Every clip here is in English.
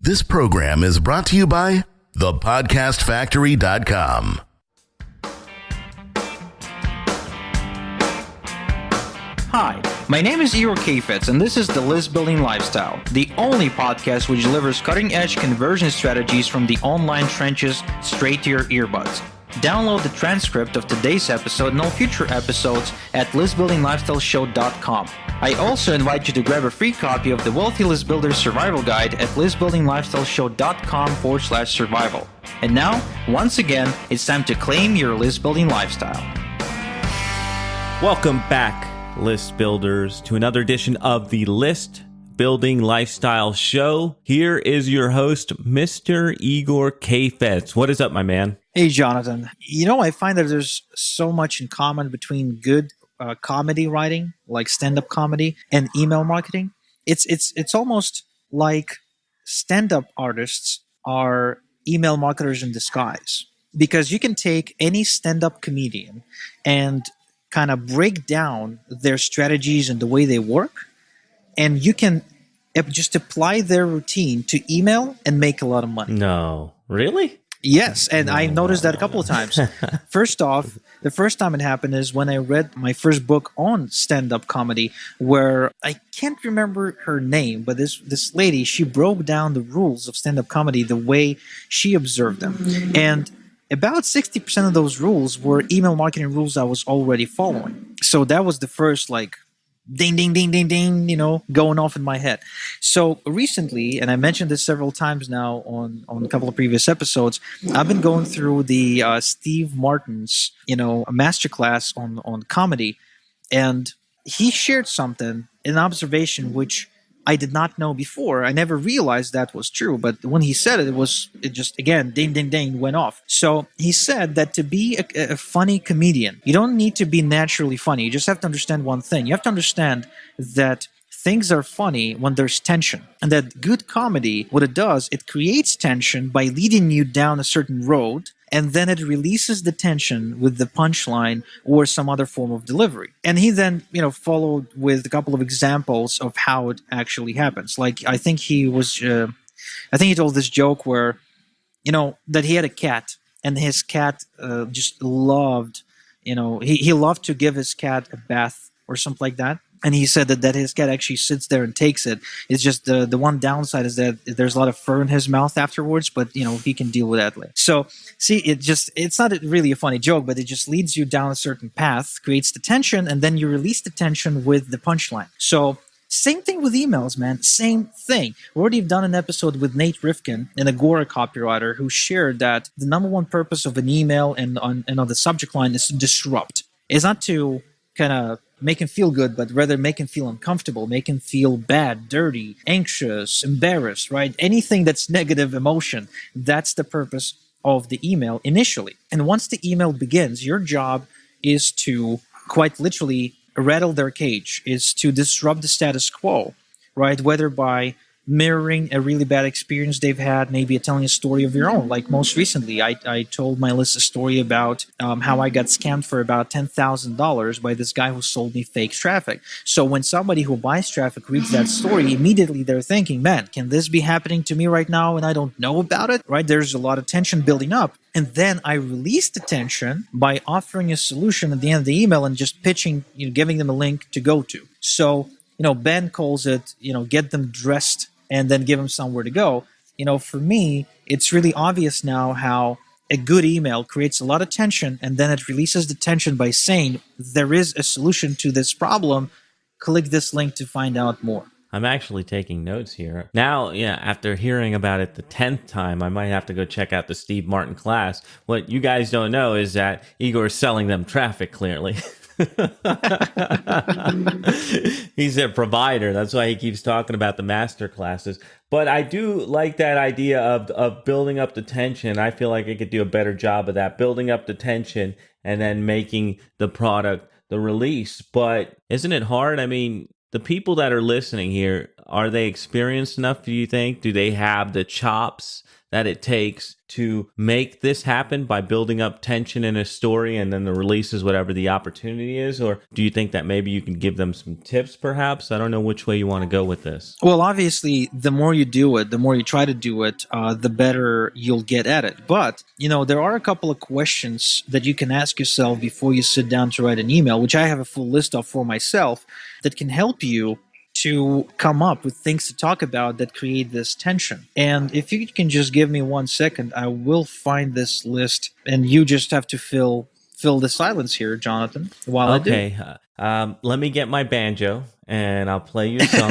This program is brought to you by thepodcastfactory.com. Hi, my name is Igor Kheifets, and this is The List Building Lifestyle, the only podcast which delivers cutting-edge conversion strategies from the online trenches straight to your earbuds. Download the transcript of today's episode and all future episodes at listbuildinglifestyleshow.com. I also invite you to grab a free copy of the Wealthy List Builder Survival Guide at listbuildinglifestyleshow.com/survival. And now, once again, it's time to claim your list building lifestyle. Welcome back, list builders, to another edition of the List Building Lifestyle Show. Here is your host, Mr. Igor Kheifets. What is up, my man? Hey, Jonathan. You know, I find that there's so much in common between good comedy writing, like stand-up comedy, and email marketing. It's almost like stand-up artists are email marketers in disguise, because you can take any stand-up comedian and kind of break down their strategies and the way they work, and you can just apply their routine to email and make a lot of money. No, really? Yes, and I noticed that a couple of times. First off, the first time it happened is when I read my first book on stand-up comedy, where I can't remember her name, but this lady, she broke down the rules of stand-up comedy the way she observed them. And about 60% of those rules were email marketing rules I was already following. So that was the first, like, ding, ding, ding, ding, ding, going off in my head. So recently, and I mentioned this several times now on a couple of previous episodes, I've been going through the Steve Martin's, masterclass on comedy, and he shared something, an observation, which I did not know before. I never realized that was true, but when he said it, it just, again, ding, ding, ding, went off. So he said that to be a funny comedian, you don't need to be naturally funny. You just have to understand one thing. You have to understand that things are funny when there's tension. And that good comedy, what it does, it creates tension by leading you down a certain road, and then it releases the tension with the punchline or some other form of delivery. And he then, followed with a couple of examples of how it actually happens. Like, I think he told this joke where, that he had a cat, and his cat just loved, he loved to give his cat a bath or something like that. And he said that his cat actually sits there and takes it. It's just the one downside is that there's a lot of fur in his mouth afterwards, but, he can deal with that later. So, see, it's not really a funny joke, but it just leads you down a certain path, creates the tension, and then you release the tension with the punchline. So, same thing with emails, man. Same thing. We already have done an episode with Nate Rifkin, an Agora copywriter, who shared that the number one purpose of an email and on the subject line is to disrupt. It's not to kind of make him feel good, but rather make him feel uncomfortable, make him feel bad, dirty, anxious, embarrassed, right? Anything that's negative emotion, that's the purpose of the email initially. And once the email begins, your job is to quite literally rattle their cage, is to disrupt the status quo, right? Whether by mirroring a really bad experience they've had, maybe telling a story of your own. Like most recently, I told my list a story about how I got scammed for about $10,000 by this guy who sold me fake traffic. So when somebody who buys traffic reads that story, immediately they're thinking, man, can this be happening to me right now and I don't know about it, right? There's a lot of tension building up. And then I release the tension by offering a solution at the end of the email and just pitching, giving them a link to go to. So, Ben calls it, get them dressed and then give them somewhere to go. For me, it's really obvious now how a good email creates a lot of tension, and then it releases the tension by saying, there is a solution to this problem. Click this link to find out more. I'm actually taking notes here. Now, after hearing about it the 10th time, I might have to go check out the Steve Martin class. What you guys don't know is that Igor's selling them traffic, clearly. He's their provider. That's why he keeps talking about the master classes. But I do like that idea of building up the tension. I feel like I could do a better job of that, building up the tension and then making the product the release. But isn't it hard? I mean, the people that are listening here Are they experienced enough, do you think? Do they have the chops that it takes to make this happen by building up tension in a story and then the release is whatever the opportunity is? Or do you think that maybe you can give them some tips, perhaps? I don't know which way you want to go with this. Well, obviously, the more you do it, the more you try to do it, the better you'll get at it. But, there are a couple of questions that you can ask yourself before you sit down to write an email, which I have a full list of for myself, that can help you to come up with things to talk about that create this tension. And if you can just give me 1 second, I will find this list, and you just have to fill the silence here, Jonathan, while I do. Okay. Let me get my banjo and I'll play you a song.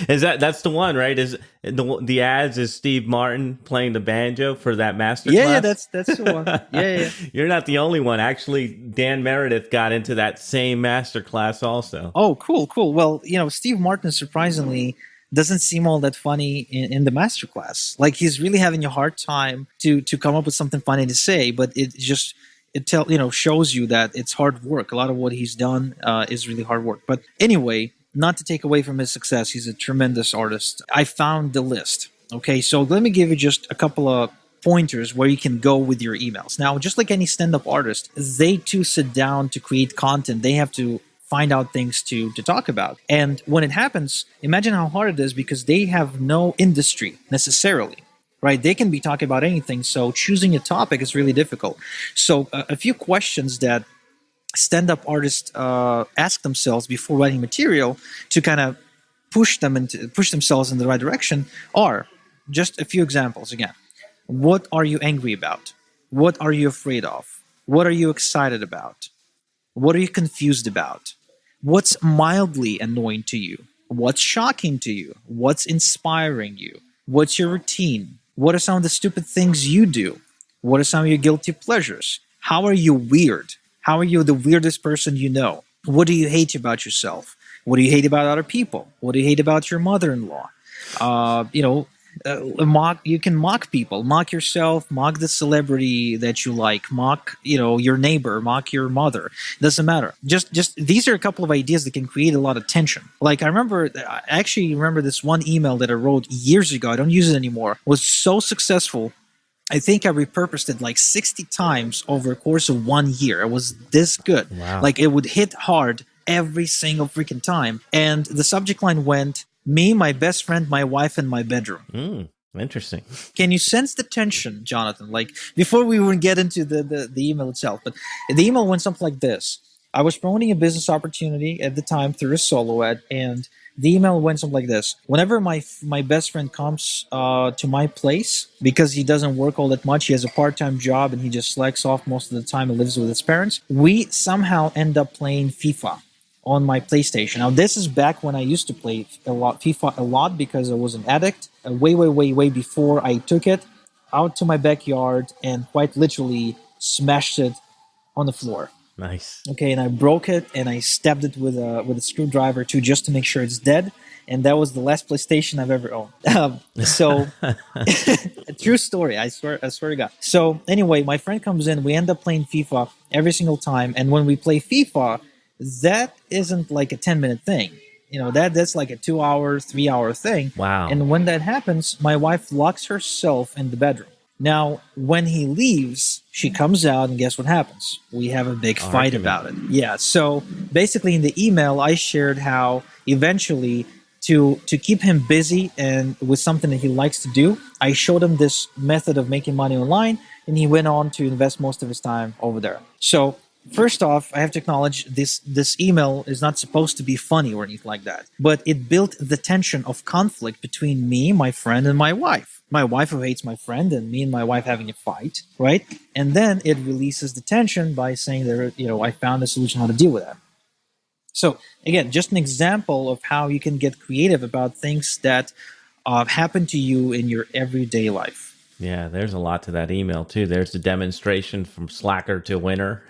That's the one, right? Is the ads is Steve Martin playing the banjo for that masterclass? Yeah, that's the one. Yeah. You're not the only one. Actually, Dan Meredith got into that same masterclass also. Oh, cool. Well, Steve Martin surprisingly doesn't seem all that funny in the masterclass. Like, he's really having a hard time to come up with something funny to say, but it shows you that it's hard work. A lot of what he's done is really hard work. But anyway, not to take away from his success, he's a tremendous artist. I found the list. Okay, so let me give you just a couple of pointers where you can go with your emails. Now, just like any stand-up artist, they too sit down to create content. They have to find out things to talk about. And when it happens, imagine how hard it is, because they have no industry necessarily. Right, they can be talking about anything, so choosing a topic is really difficult. So a few questions that stand-up artists ask themselves before writing material to kind of push themselves in the right direction are just a few examples. Again, what are you angry about? What are you afraid of? What are you excited about? What are you confused about? What's mildly annoying to you? What's shocking to you? What's inspiring you? What's your routine? What are some of the stupid things you do? What are some of your guilty pleasures? How are you weird? How are you the weirdest person you know? What do you hate about yourself? What do you hate about other people? What do you hate about your mother-in-law? You can mock people, mock yourself, mock the celebrity that you like, mock, your neighbor, mock your mother. Doesn't matter. Just these are a couple of ideas that can create a lot of tension. Like, I actually remember this one email that I wrote years ago. I don't use it anymore. It was so successful. I think I repurposed it like 60 times over a course of 1 year. It was this good. Wow. Like, it would hit hard every single freaking time. And the subject line went, me, my best friend, my wife, and my bedroom. Interesting. Can you sense the tension, Jonathan? Like, before we even get into the email itself, but the email went something like this. I was promoting a business opportunity at the time through a solo ad, and the email went something like this. Whenever my best friend comes to my place, because he doesn't work all that much, he has a part-time job and he just slacks off most of the time and lives with his parents, we somehow end up playing FIFA on my PlayStation. Now, this is back when I used to play FIFA a lot because I was an addict, way before I took it out to my backyard and quite literally smashed it on the floor. Nice. Okay, and I broke it and I stabbed it with a screwdriver too, just to make sure it's dead. And that was the last PlayStation I've ever owned. True story. I swear to God. So anyway, my friend comes in. We end up playing FIFA every single time. And when we play FIFA, that isn't like a 10-minute thing. That's like a 2-hour, 3-hour thing. Wow. And when that happens, my wife locks herself in the bedroom. Now, when he leaves, she comes out, and guess what happens? We have a big fight about it. Yeah. So basically, in the email, I shared how eventually, to keep him busy and with something that he likes to do, I showed him this method of making money online, and he went on to invest most of his time over there. So first off, I have to acknowledge this email is not supposed to be funny or anything like that, but it built the tension of conflict between me, my friend, and my wife. My wife who hates my friend, and me and my wife having a fight, right? And then it releases the tension by saying that, I found a solution how to deal with that. So again, just an example of how you can get creative about things that happen to you in your everyday life. Yeah, there's a lot to that email too. There's the demonstration from slacker to winner.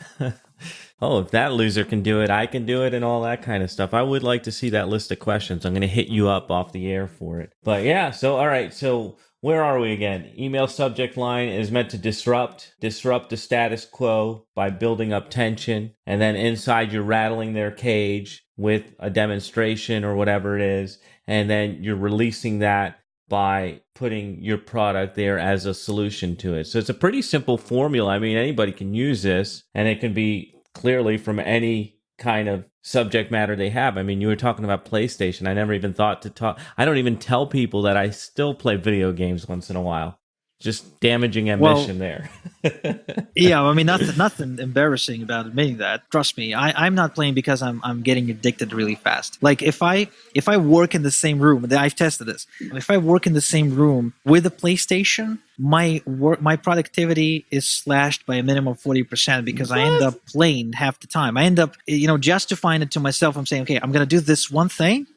Oh, if that loser can do it, I can do it, and all that kind of stuff. I would like to see that list of questions. I'm going to hit you up off the air for it. But yeah, so all right. So where are we again? Email subject line is meant to disrupt the status quo by building up tension. And then inside you're rattling their cage with a demonstration or whatever it is. And then you're releasing that by putting your product there as a solution to it. So it's a pretty simple formula. I mean, anybody can use this, and it can be clearly from any kind of subject matter they have. I mean, you were talking about PlayStation. I never even thought to talk. I don't even tell people that I still play video games once in a while. Just damaging ambition there. Yeah, I mean, nothing embarrassing about admitting that. Trust me, I'm not playing because I'm getting addicted really fast. Like if I work in the same room, I've tested this. If I work in the same room with a PlayStation, my productivity is slashed by a minimum of 40% because I end up playing half the time. I end up, justifying it to myself. I'm saying, okay, I'm gonna do this one thing.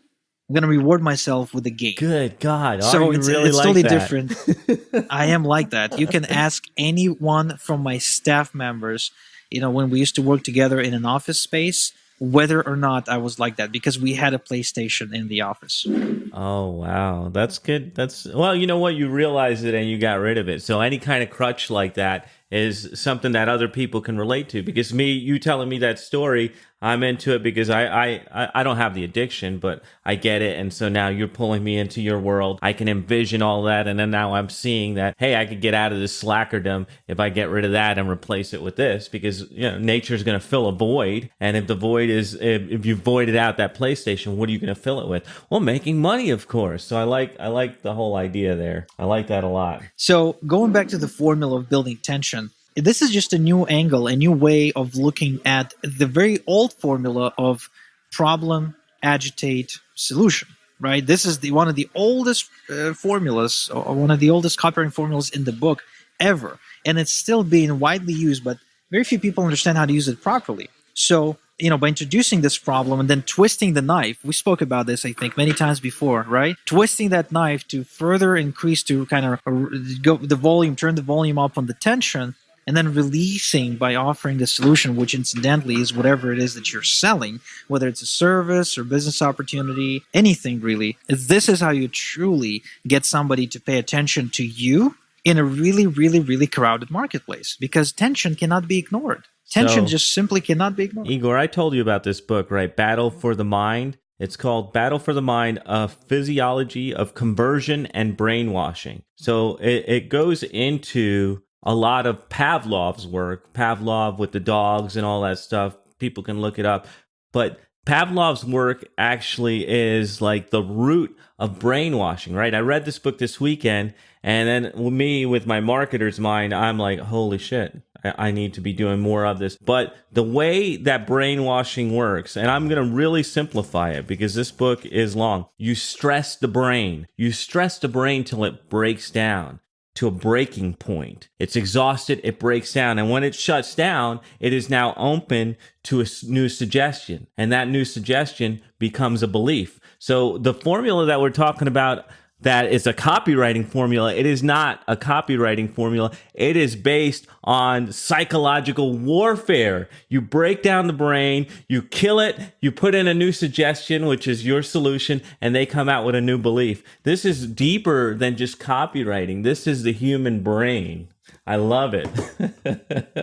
I'm going to reward myself with a game. Good God. So it's like totally that? Different. I am like that. You can ask anyone from my staff members, when we used to work together in an office space, whether or not I was like that, because we had a PlayStation in the office. Oh, wow. That's good. Well, you know what? You realized it and you got rid of it. So any kind of crutch like that is something that other people can relate to. Because you telling me that story, I'm into it because I don't have the addiction, but I get it. And so now you're pulling me into your world. I can envision all that. And then now I'm seeing that, hey, I could get out of this slackerdom if I get rid of that and replace it with this, because nature's going to fill a void. And if the void is, if you voided out that PlayStation, what are you going to fill it with? Well, making money, of course. So I like the whole idea there. I like that a lot. So going back to the formula of building tension, this is just a new angle, a new way of looking at the very old formula of problem, agitate, solution, right? This is one of the oldest formulas, or one of the oldest copywriting formulas in the book ever. And it's still being widely used, but very few people understand how to use it properly. So, by introducing this problem and then twisting the knife, we spoke about this, I think, many times before, right? Twisting that knife to further increase, to kind of turn the volume up on the tension, and then releasing by offering the solution, which incidentally is whatever it is that you're selling, whether it's a service or business opportunity, anything really. This is how you truly get somebody to pay attention to you in a really, really, really crowded marketplace, because tension cannot be ignored. Tension just simply cannot be ignored. Igor, I told you about this book, right? Battle for the Mind. It's called Battle for the Mind, a Physiology of Conversion and Brainwashing. So it goes into a lot of Pavlov's work, Pavlov with the dogs and all that stuff. People can look it up. But Pavlov's work actually is like the root of brainwashing, right? I read this book this weekend, and then me, with my marketer's mind, I'm like, holy shit, I need to be doing more of this. But the way that brainwashing works, and I'm going to really simplify it because this book is long. You stress the brain. You stress the brain till it breaks down to a breaking point. It's exhausted, it breaks down. And when it shuts down, it is now open to a new suggestion. And that new suggestion becomes a belief. So the formula that we're talking about, that is a copywriting formula, it is not a copywriting formula. It is based on psychological warfare. You break down the brain, you kill it, you put in a new suggestion, which is your solution, and they come out with a new belief. This is deeper than just copywriting. This is the human brain. I love it.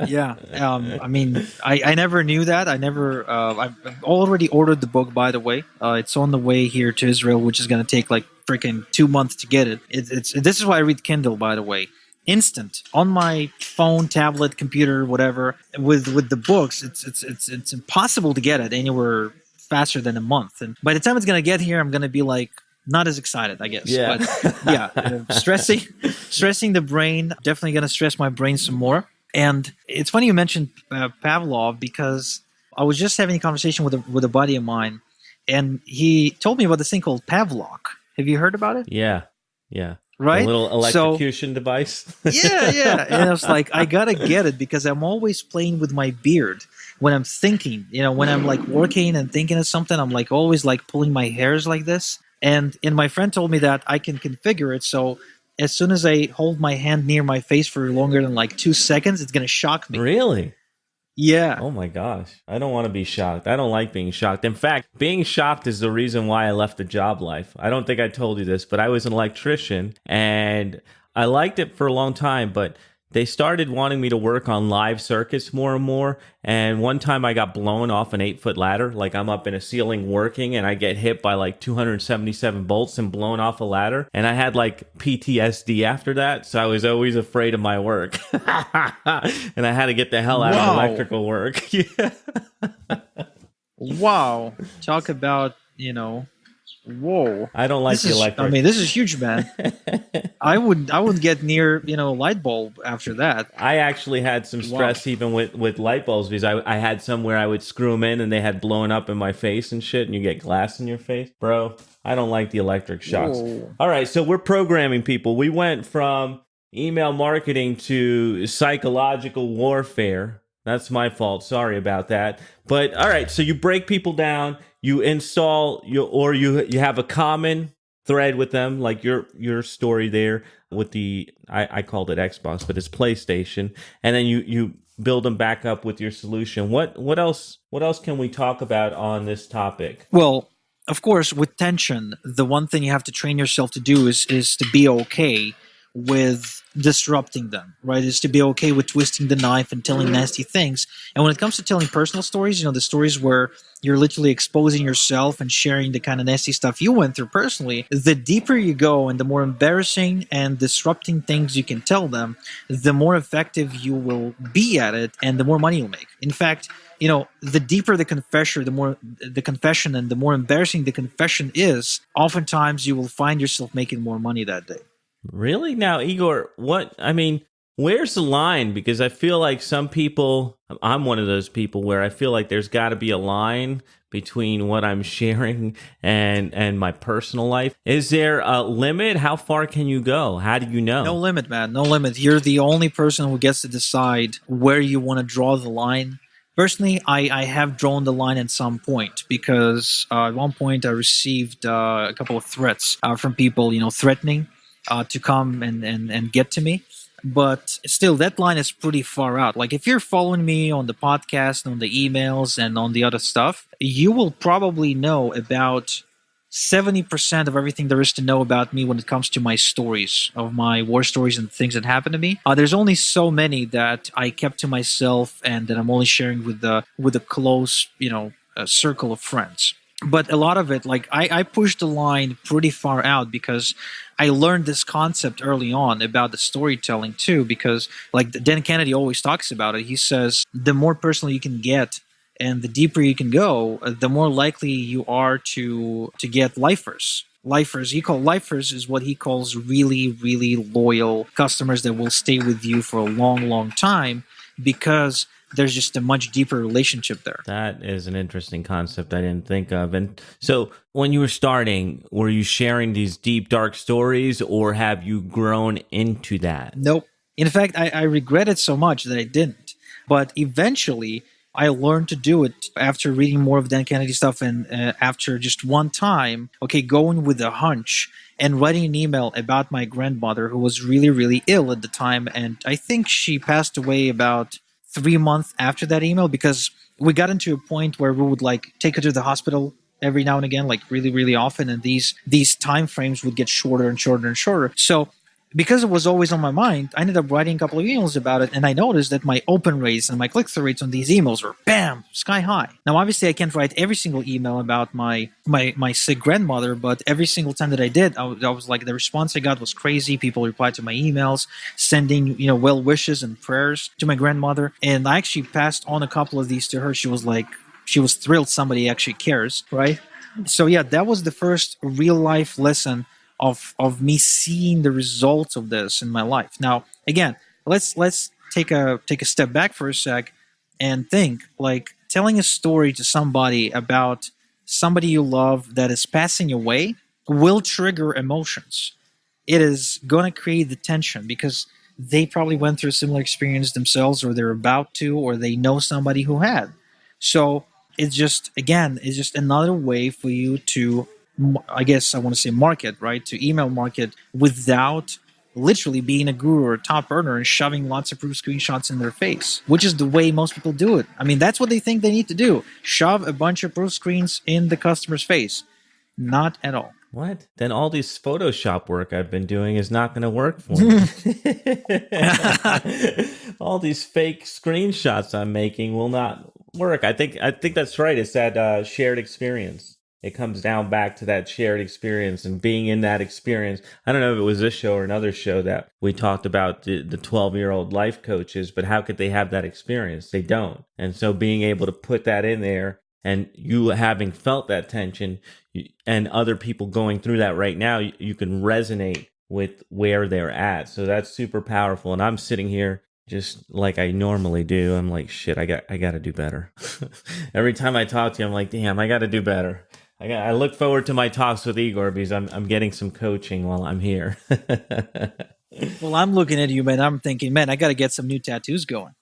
Yeah. I mean, I never knew that. I've already ordered the book, by the way. It's on the way here to Israel, which is going to take like freaking 2 months to get it. This is why I read Kindle, by the way. Instant on my phone, tablet, computer, whatever. With the books, it's impossible to get it anywhere faster than a month. And by the time it's going to get here, I'm going to be like, not as excited, I guess. Yeah. But yeah, stressing the brain, definitely going to stress my brain some more. And it's funny you mentioned Pavlov, because I was just having a conversation with a buddy of mine, and he told me about this thing called Pavlok. Have you heard about it? Yeah. Right? A little electrocution device. Yeah. And I was like, I got to get it, because I'm always playing with my beard when I'm thinking, when I'm like working and thinking of something, I'm like always like pulling my hairs like this. And my friend told me that I can configure it so as soon as I hold my hand near my face for longer than like 2 seconds, it's going to shock me. Really? Yeah. Oh my gosh. I don't want to be shocked. I don't like being shocked. In fact, being shocked is the reason why I left the job life. I don't think I told you this, but I was an electrician and I liked it for a long time, but they started wanting me to work on live circuits more and more. And one time I got blown off an 8-foot ladder. Like I'm up in a ceiling working and I get hit by like 277 bolts and blown off a ladder. And I had like PTSD after that. So I was always afraid of my work. And I had to get the hell out of Wow. electrical work. Yeah. Wow. Talk about, whoa. I don't like This the is, electric. I mean, this is huge, man. I would get near, a light bulb after that. I actually had some stress even with light bulbs because I had some where I would screw them in and they had blown up in my face and shit, and you get glass in your face. Bro, I don't like the electric shocks. Whoa. All right, so we're programming people. We went from email marketing to psychological warfare. That's my fault. Sorry about that. But all right, so you break people down, you install you have a common thread with them, like your story there with the I called it Xbox, but it's PlayStation, and then you build them back up with your solution. What else can we talk about on this topic? Well, of course, with tension, the one thing you have to train yourself to do is to be okay with disrupting them, right? Is to be okay with twisting the knife and telling nasty things. And when it comes to telling personal stories, the stories where you're literally exposing yourself and sharing the kind of nasty stuff you went through personally, the deeper you go and the more embarrassing and disrupting things you can tell them, the more effective you will be at it and the more money you'll make. In fact, the deeper the confession, the more the confession and the more embarrassing the confession is, oftentimes you will find yourself making more money that day. Really? Now, Igor, where's the line? Because I feel like some people, I'm one of those people where I feel like there's got to be a line between what I'm sharing and my personal life. Is there a limit? How far can you go? How do you know? No limit, man. No limit. You're the only person who gets to decide where you want to draw the line. Personally, I have drawn the line at some point because at one point I received a couple of threats from people, threatening to come and get to me. But still, that line is pretty far out. Like, if you're following me on the podcast, on the emails, and on the other stuff, you will probably know about 70% of everything there is to know about me when it comes to my stories, of my war stories and things that happened to me. There's only so many that I kept to myself and that I'm only sharing with a close, circle of friends. But a lot of it, like I pushed the line pretty far out because I learned this concept early on about the storytelling too, because like Dan Kennedy always talks about it. He says the more personal you can get and the deeper you can go, the more likely you are to get lifers. Lifers, lifers is what he calls really, really loyal customers that will stay with you for a long, long time because there's just a much deeper relationship there. That is an interesting concept I didn't think of. And so when you were starting, were you sharing these deep, dark stories or have you grown into that? Nope. In fact, I regret it so much that I didn't. But eventually, I learned to do it after reading more of Dan Kennedy stuff and after just one time, going with a hunch and writing an email about my grandmother who was really, really ill at the time. And I think she passed away about 3 months after that email because we got into a point where we would like take her to the hospital every now and again, like really, really often. And these time frames would get shorter and shorter and shorter. So because it was always on my mind, I ended up writing a couple of emails about it, and I noticed that my open rates and my click-through rates on these emails were, bam, sky high. Now, obviously, I can't write every single email about my sick grandmother, but every single time that I did, I was like, the response I got was crazy. People replied to my emails, sending, well wishes and prayers to my grandmother, and I actually passed on a couple of these to her. She was thrilled somebody actually cares, right? So yeah, that was the first real-life lesson of me seeing the results of this in my life. Now, again, let's take a step back for a sec and think, like, telling a story to somebody about somebody you love that is passing away will trigger emotions. It is going to create the tension because they probably went through a similar experience themselves, or they're about to, or they know somebody who had. So it's just another way for you to, I guess I want to say market, right? To email market without literally being a guru or a top earner and shoving lots of proof screenshots in their face, which is the way most people do it. I mean, that's what they think they need to do. Shove a bunch of proof screens in the customer's face. Not at all. What? Then all this Photoshop work I've been doing is not going to work for me. All these fake screenshots I'm making will not work. I think that's right. It's that shared experience. It comes down back to that shared experience and being in that experience. I don't know if it was this show or another show that we talked about the 12-year-old life coaches, but how could they have that experience? They don't. And so being able to put that in there and you having felt that tension and other people going through that right now, you can resonate with where they're at. So that's super powerful. And I'm sitting here just like I normally do. I'm like, shit, I got to do better. Every time I talk to you, I'm like, damn, I got to do better. I look forward to my talks with Igor because I'm getting some coaching while I'm here. Well, I'm looking at you, man. I'm thinking, man, I got to get some new tattoos going.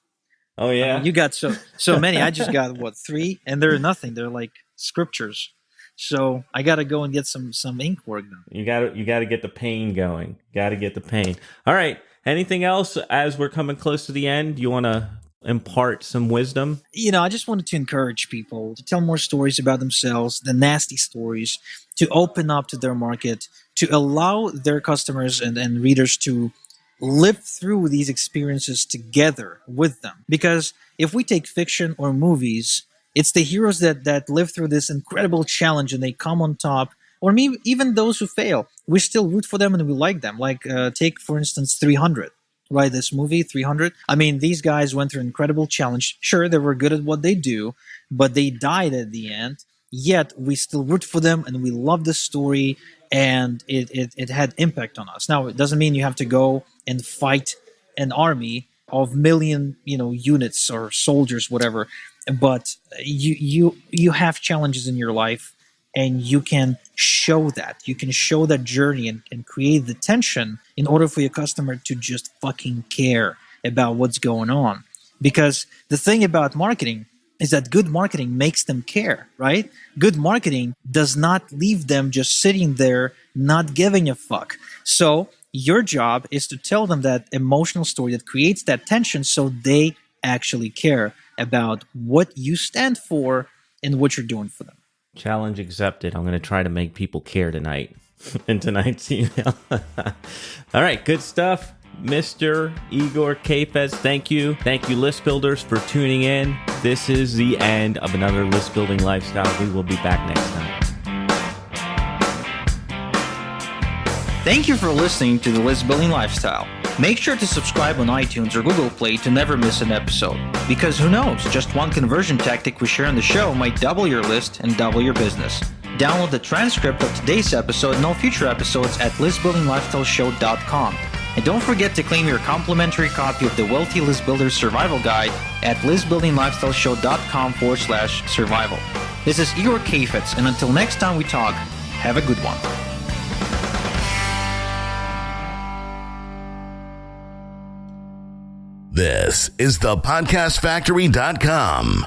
Oh, yeah? I mean, you got so many. I just got, 3? And they're nothing. They're like scriptures. So I got to go and get some ink work done. You got to get the pain going. Got to get the pain. All right. Anything else as we're coming close to the end? You want to impart some wisdom? I just wanted to encourage people to tell more stories about themselves, the nasty stories, to open up to their market, to allow their customers and readers to live through these experiences together with them. Because if we take fiction or movies, it's the heroes that live through this incredible challenge and they come on top. Or maybe even those who fail, we still root for them and we like them. Like take, for instance, 300. Right, this movie, 300. I mean, these guys went through an incredible challenge. Sure, they were good at what they do, but they died at the end. Yet, we still root for them, and we love the story, and it had impact on us. Now, it doesn't mean you have to go and fight an army of million, units or soldiers, whatever. But you have challenges in your life, and you can show that. You can show that journey and create the tension in order for your customer to just fucking care about what's going on. Because the thing about marketing is that good marketing makes them care, right? Good marketing does not leave them just sitting there not giving a fuck. So your job is to tell them that emotional story that creates that tension so they actually care about what you stand for and what you're doing for them. Challenge accepted. I'm going to try to make people care tonight in tonight's email. All right, good stuff. Mr. Igor Kheifets, thank you. Thank you, list builders, for tuning in. This is the end of another List Building Lifestyle. We will be back next time. Thank you for listening to the List Building Lifestyle. Make sure to subscribe on iTunes or Google Play to never miss an episode. Because who knows, just one conversion tactic we share on the show might double your list and double your business. Download the transcript of today's episode and all future episodes at listbuildinglifestyleshow.com. And don't forget to claim your complimentary copy of the Wealthy List Builder Survival Guide at listbuildinglifestyleshow.com/survival. This is Igor Kheifets, and until next time we talk, have a good one. This is the podcastfactory.com.